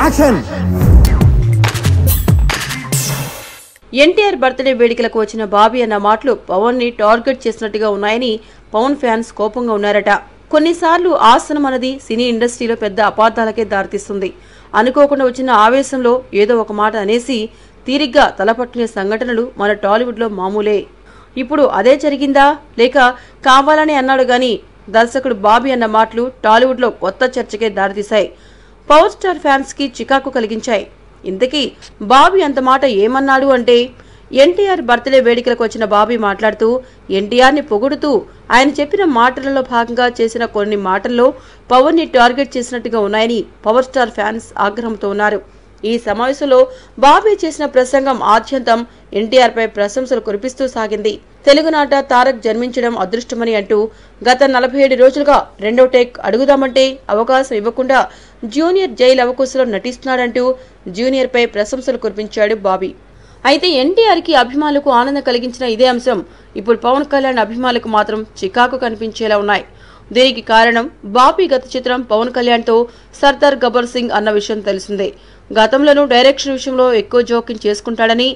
Action. NTR birthday వేడుకలకు వచ్చిన బాబీ అన్న మాటలు పవన్ ని టార్గెట్ చేసినట్టుగా ఉన్నాయని పవన్ ఫ్యాన్స్ కోపంగా ఉన్నారట. కొన్నిసార్లు ఆసనం అనేది సినీ ఇండస్ట్రీలో పెద్ద అపార్థాలకే దారితీస్తుంది. అనుకోకుండా వచ్చిన ఆవేశంలో ఏదో ఒక మాట అనేసి తీరిగ్గా తలపట్టునే సంఘటనలు మన టాలీవుడ్ లో మామూలే. ఇప్పుడు అదే జరిగిందా లేక కావాలని అన్నాడు గాని దర్శకుడు బాబీ అన్న మాటలు టాలీవుడ్ లో కొత్త చర్చకే దారితీశాయి. పవర్ స్టార్ ఫ్యాన్స్ కి చికాకు కలిగించాయి. ఇంతకీ బాబీ అంత మాట ఏమన్నాడు అంటే, ఎన్టీఆర్ బర్త్డే వేడుకలకు వచ్చిన బాబీ మాట్లాడుతూ ఎన్టీఆర్ ని పొగుడుతూ ఆయన చెప్పిన మాటలలో భాగంగా చేసిన కొన్ని మాటల్లో పవన్ ని టార్గెట్ చేసినట్టుగా ఉన్నాయని పవర్ స్టార్ ఫ్యాన్స్ ఆగ్రహంతో ఉన్నారు. ఈ సమావేశంలో బాబీ చేసిన ప్రసంగం ఆద్యంతం ఎన్టీఆర్ పై ప్రశంసలు కురిపిస్తూ సాగింది. తెలుగునాట తారక్ జన్మించడం అదృష్టమని అంటూ గత 47 రోజులుగా రెండో టేక్ అడుగుదామంటే అవకాశం ఇవ్వకుండా జూనియర్ జైలు అవకాశంలో నటిస్తున్నాడంటూ జూనియర్ పై ప్రశంసలు కురిపించాడు బాబీ. అయితే ఎన్టీఆర్ కి అభిమానులకు ఆనందం కలిగించిన ఇదే అంశం ఇప్పుడు పవన్ కళ్యాణ్ అభిమానులకు మాత్రం చికాకు కనిపించేలా ఉన్నాయి. దీనికి కారణం బాబీ గత చిత్రం పవన్ కళ్యాణ్ తో సర్దార్ గబ్బర్ సింగ్ అన్న విషయం తెలిసిందే. గతంలోనూ డైరెక్షన్ విషయంలో ఎక్కువ జోక్యం చేసుకుంటాడని,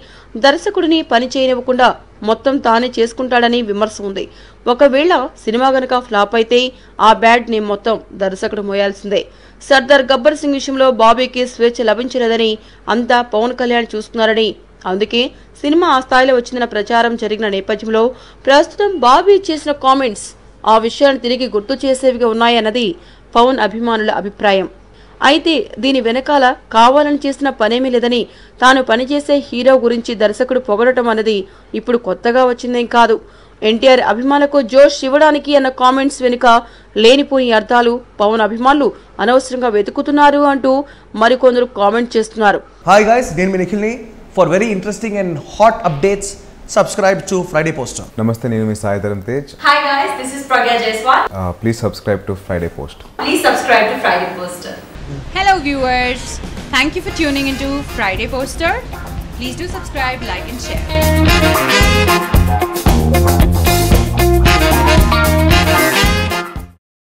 దర్శకుడిని పని చేయనివ్వకుండా మొత్తం తానే చేసుకుంటాడని విమర్శ ఉంది. ఒకవేళ సినిమా గనక ఫ్లాప్ అయితే ఆ బ్యాడ్ ని మొత్తం దర్శకుడు మోయాల్సిందే. సర్దార్ గబ్బర్ సింగ్ విషయంలో బాబీకి స్వేచ్ఛ లభించలేదని అంతా పవన్ కళ్యాణ్ చూస్తున్నారని, అందుకే సినిమా ఆ స్థాయిలో వచ్చిందన్న ప్రచారం జరిగిన నేపథ్యంలో ప్రస్తుతం బాబీ చేసిన కామెంట్స్ ఆ విషయాన్ని తిరిగి గుర్తు చేసేవిగా ఉన్నాయన్నది పవన్ అభిమానుల అభిప్రాయం. అయితే దీని వెనకాల కావాలని చేసిన పనేమీ లేదని, తాను పనిచేసే హీరో గురించి దర్శకుడు పొగడటం అన్నది ఇప్పుడు కొత్తగా వచ్చిందేం కాదు. ఎన్టీఆర్ అభిమానులకు జోష్ ఇవ్వడానికి అన్న కామెంట్స్ వెనుక లేనిపోని అర్థాలు పవన్ అభిమానులు అనవసరంగా వెతుకుతున్నారు అంటూ మరికొందరు కామెంట్ చేస్తున్నారు. హాయ్ గైస్, నేను మీ నిఖిల్ని. For very interesting and hot updates subscribe to Friday Poster. Namaste, name is Sai Dharam Tej. Hi guys, this is Pragya Jaiswal. Please subscribe to Friday Post. Please subscribe to Friday Poster. Hello viewers, thank you for tuning into Friday Poster. Please do subscribe, like and share.